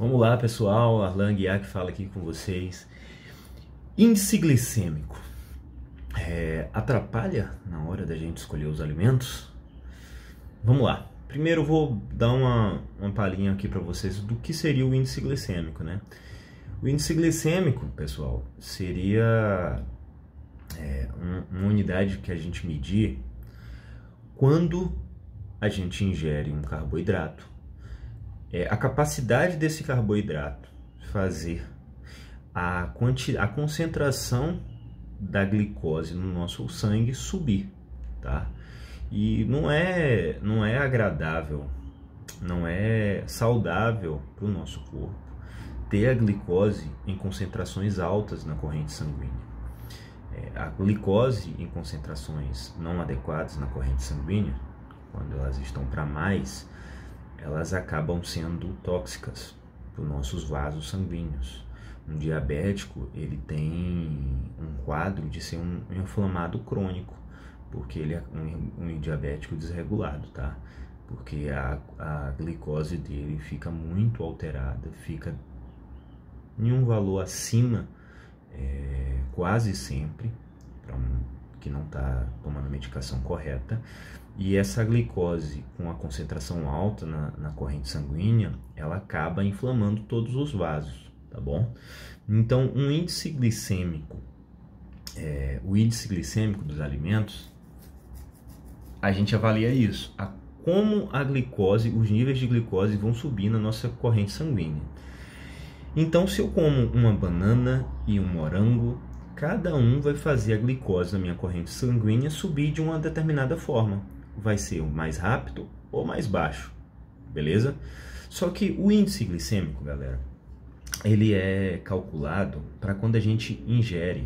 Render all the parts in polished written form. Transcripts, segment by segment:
Vamos lá, pessoal, Arlan Guiar que fala aqui com vocês. Índice glicêmico atrapalha na hora da gente escolher os alimentos? Vamos lá. Primeiro eu vou dar uma palhinha aqui para vocês do que seria o índice glicêmico, né? O índice glicêmico, pessoal, seria uma unidade que a gente medir quando a gente ingere um carboidrato. A capacidade desse carboidrato fazer a concentração da glicose no nosso sangue subir, tá? E não é agradável, não é saudável para o nosso corpo ter a glicose em concentrações altas na corrente sanguínea. A glicose em concentrações não adequadas na corrente sanguínea, quando elas estão para mais, elas acabam sendo tóxicas para os nossos vasos sanguíneos. Um diabético, ele tem um quadro de ser um inflamado crônico, porque ele é um diabético desregulado, tá? Porque a glicose dele fica muito alterada, fica em um valor acima quase sempre, que não está tomando a medicação correta. E essa glicose com a concentração alta na corrente sanguínea, ela acaba inflamando todos os vasos, tá bom? Então, o índice glicêmico dos alimentos, a gente avalia isso, como a glicose, os níveis de glicose vão subir na nossa corrente sanguínea. Então, se eu como uma banana e um morango, cada um vai fazer a glicose na minha corrente sanguínea subir de uma determinada forma. Vai ser mais rápido ou mais baixo, beleza? Só que o índice glicêmico, galera, ele é calculado para quando a gente ingere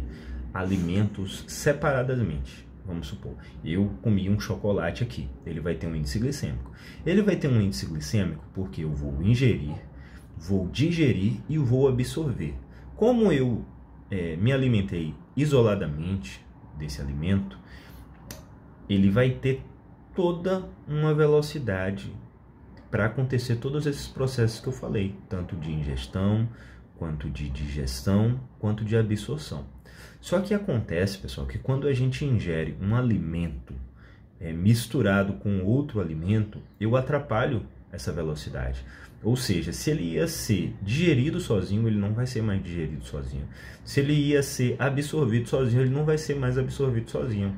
alimentos separadamente. Vamos supor, eu comi um chocolate aqui, ele vai ter um índice glicêmico. Ele vai ter um índice glicêmico porque eu vou ingerir, vou digerir e vou absorver. Como eu me alimentei isoladamente desse alimento, ele vai ter toda uma velocidade para acontecer todos esses processos que eu falei, tanto de ingestão, quanto de digestão, quanto de absorção. Só que acontece, pessoal, que quando a gente ingere um alimento misturado com outro alimento, eu atrapalho essa velocidade. Ou seja, se ele ia ser digerido sozinho, ele não vai ser mais digerido sozinho. Se ele ia ser absorvido sozinho, ele não vai ser mais absorvido sozinho.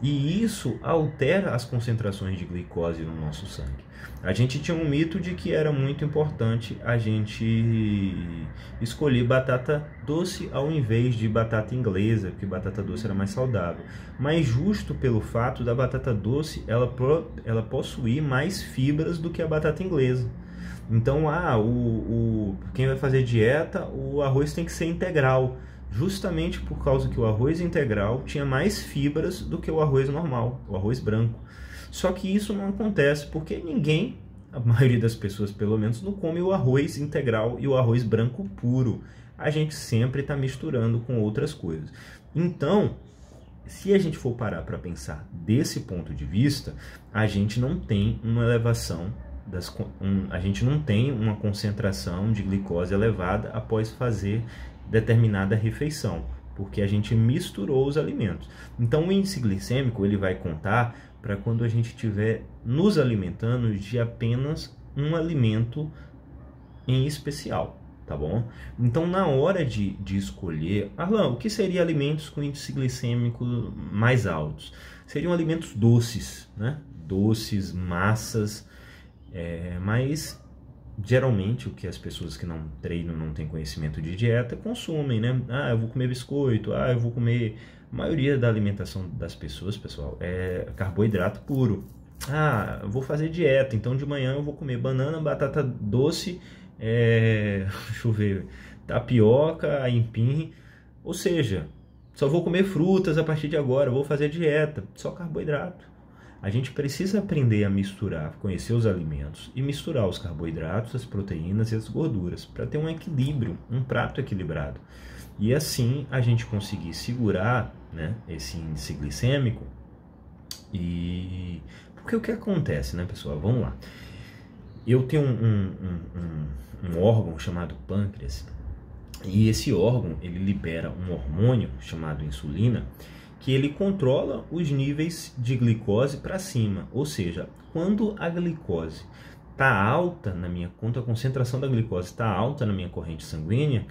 E isso altera as concentrações de glicose no nosso sangue. A gente tinha um mito de que era muito importante a gente escolher batata doce ao invés de batata inglesa, porque batata doce era mais saudável. Mas justo pelo fato da batata doce, ela possuir mais fibras do que a batata inglesa. Então, quem vai fazer dieta, o arroz tem que ser integral, justamente por causa que o arroz integral tinha mais fibras do que o arroz normal, o arroz branco. Só que isso não acontece porque ninguém, a maioria das pessoas pelo menos, não come o arroz integral e o arroz branco puro. A gente sempre está misturando com outras coisas. Então, se a gente for parar para pensar desse ponto de vista, a gente não tem uma elevação a gente não tem uma concentração de glicose elevada após fazer determinada refeição, porque a gente misturou os alimentos. Então o índice glicêmico ele vai contar para quando a gente estiver nos alimentando de apenas um alimento em especial, tá bom? Então na hora de escolher, Arlan, o que seria alimentos com índice glicêmico mais altos? Seriam alimentos doces, né? Doces, massas, mas geralmente o que as pessoas que não treinam, não têm conhecimento de dieta, consomem, né? Eu vou comer biscoito, eu vou comer... A maioria da alimentação das pessoas, pessoal, é carboidrato puro. Eu vou fazer dieta, então de manhã eu vou comer banana, batata doce, deixa eu ver, tapioca, aipim, ou seja, só vou comer frutas a partir de agora, vou fazer dieta, só carboidrato. A gente precisa aprender a misturar, conhecer os alimentos e misturar os carboidratos, as proteínas e as gorduras para ter um equilíbrio, um prato equilibrado. E assim a gente conseguir segurar, né, esse índice glicêmico. Porque o que acontece, né, pessoal? Vamos lá. eu tenho um órgão chamado pâncreas, e esse órgão ele libera um hormônio chamado insulina, que ele controla os níveis de glicose para cima. Ou seja, quando a glicose está alta quando a concentração da glicose está alta na minha corrente sanguínea,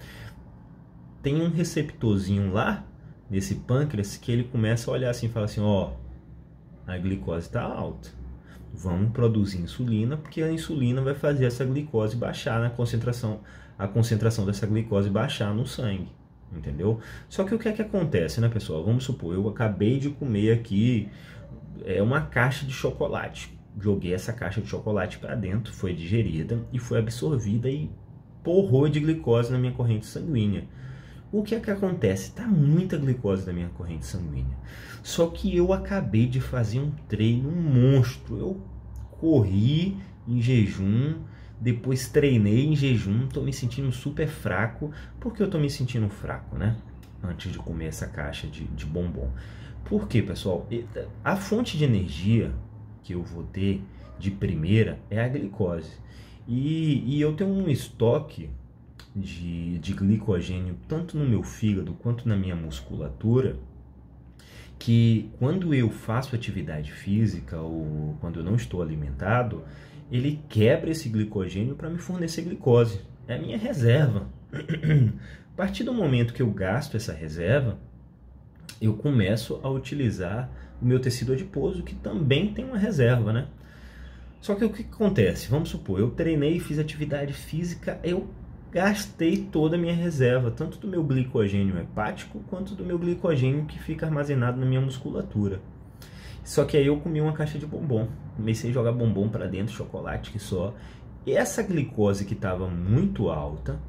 tem um receptorzinho lá nesse pâncreas que ele começa a olhar assim e fala assim, ó, a glicose está alta, vamos produzir insulina, porque a insulina vai fazer essa glicose baixar a concentração dessa glicose baixar no sangue, entendeu? Só que o que é que acontece, né, pessoal? Vamos supor, eu acabei de comer aqui uma caixa de chocolate, joguei essa caixa de chocolate para dentro, foi digerida e foi absorvida e porrou de glicose na minha corrente sanguínea. O que é que acontece? Tá muita glicose na minha corrente sanguínea. Só que eu acabei de fazer um treino monstro. Eu corri em jejum, depois treinei em jejum, tô me sentindo super fraco. Por que eu tô me sentindo fraco, né? Antes de comer essa caixa de bombom. Por quê, pessoal? A fonte de energia que eu vou ter de primeira é a glicose. E eu tenho um estoque de glicogênio tanto no meu fígado quanto na minha musculatura, que quando eu faço atividade física ou quando eu não estou alimentado, ele quebra esse glicogênio para me fornecer glicose. É a minha reserva. A partir do momento que eu gasto essa reserva, eu começo a utilizar o meu tecido adiposo, que também tem uma reserva, né? Só que o que acontece? Vamos supor, eu treinei, fiz atividade física, eu gastei toda a minha reserva, tanto do meu glicogênio hepático, quanto do meu glicogênio que fica armazenado na minha musculatura. Só que aí eu comi uma caixa de bombom, comecei a jogar bombom para dentro, chocolate que só. E essa glicose que estava muito alta,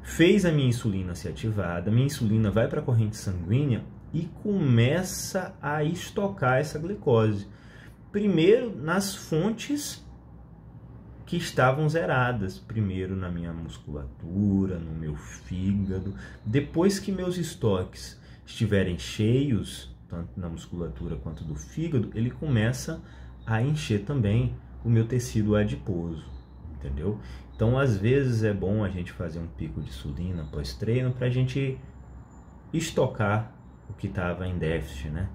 fez a minha insulina ser ativada, minha insulina vai para a corrente sanguínea e começa a estocar essa glicose. Primeiro nas fontes que estavam zeradas, primeiro na minha musculatura, no meu fígado. Depois que meus estoques estiverem cheios, tanto na musculatura quanto do fígado, ele começa a encher também o meu tecido adiposo, entendeu? Então, às vezes é bom a gente fazer um pico de insulina pós-treino para a gente estocar o que estava em déficit, né?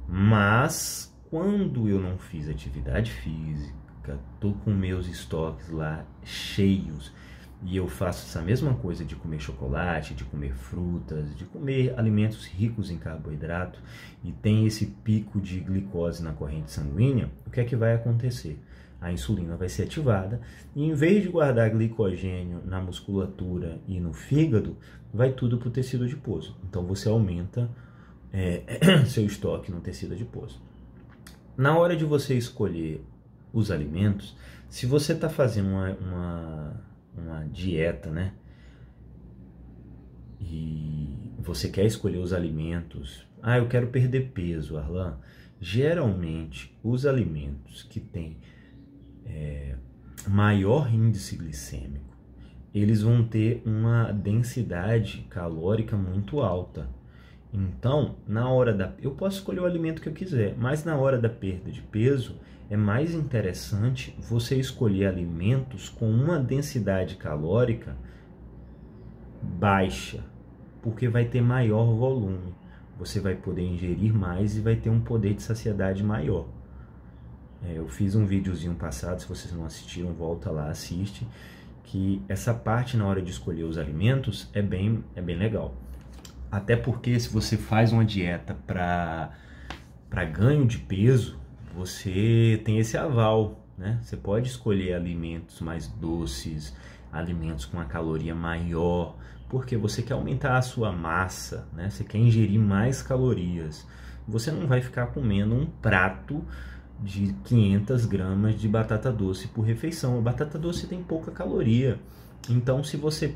Mas quando eu não fiz atividade física, tô com meus estoques lá cheios e eu faço essa mesma coisa de comer chocolate, de comer frutas, de comer alimentos ricos em carboidrato e tem esse pico de glicose na corrente sanguínea, o que é que vai acontecer? A insulina vai ser ativada e em vez de guardar glicogênio na musculatura e no fígado, vai tudo para o tecido adiposo. Então você aumenta seu estoque no tecido adiposo. Na hora de você escolher os alimentos, se você está fazendo uma dieta, né? E você quer escolher os alimentos, eu quero perder peso, Arlan. Geralmente, os alimentos que têm maior índice glicêmico, eles vão ter uma densidade calórica muito alta. Então, eu posso escolher o alimento que eu quiser, mas na hora da perda de peso, é mais interessante você escolher alimentos com uma densidade calórica baixa, porque vai ter maior volume. Você vai poder ingerir mais e vai ter um poder de saciedade maior. Eu fiz um videozinho passado, se vocês não assistiram, volta lá, assiste, que essa parte na hora de escolher os alimentos é bem legal. Até porque se você faz uma dieta para ganho de peso, você tem esse aval, né? Você pode escolher alimentos mais doces, alimentos com uma caloria maior, porque você quer aumentar a sua massa, né? Você quer ingerir mais calorias. Você não vai ficar comendo um prato de 500 gramas de batata doce por refeição. A batata doce tem pouca caloria. Então, se você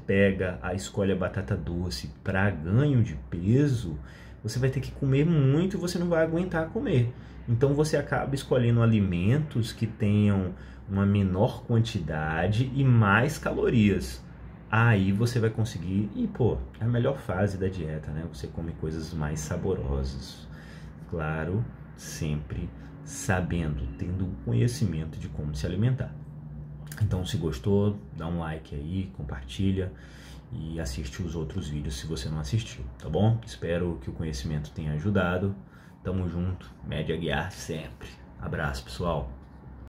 escolhe a batata doce para ganho de peso, você vai ter que comer muito e você não vai aguentar comer. Então, você acaba escolhendo alimentos que tenham uma menor quantidade e mais calorias. Aí você vai conseguir, é a melhor fase da dieta, né? Você come coisas mais saborosas. Claro, sempre sabendo, tendo conhecimento de como se alimentar. Então, se gostou, dá um like aí, compartilha e assiste os outros vídeos se você não assistiu, tá bom? Espero que o conhecimento tenha ajudado. Tamo junto, Média Guiar sempre. Abraço, pessoal.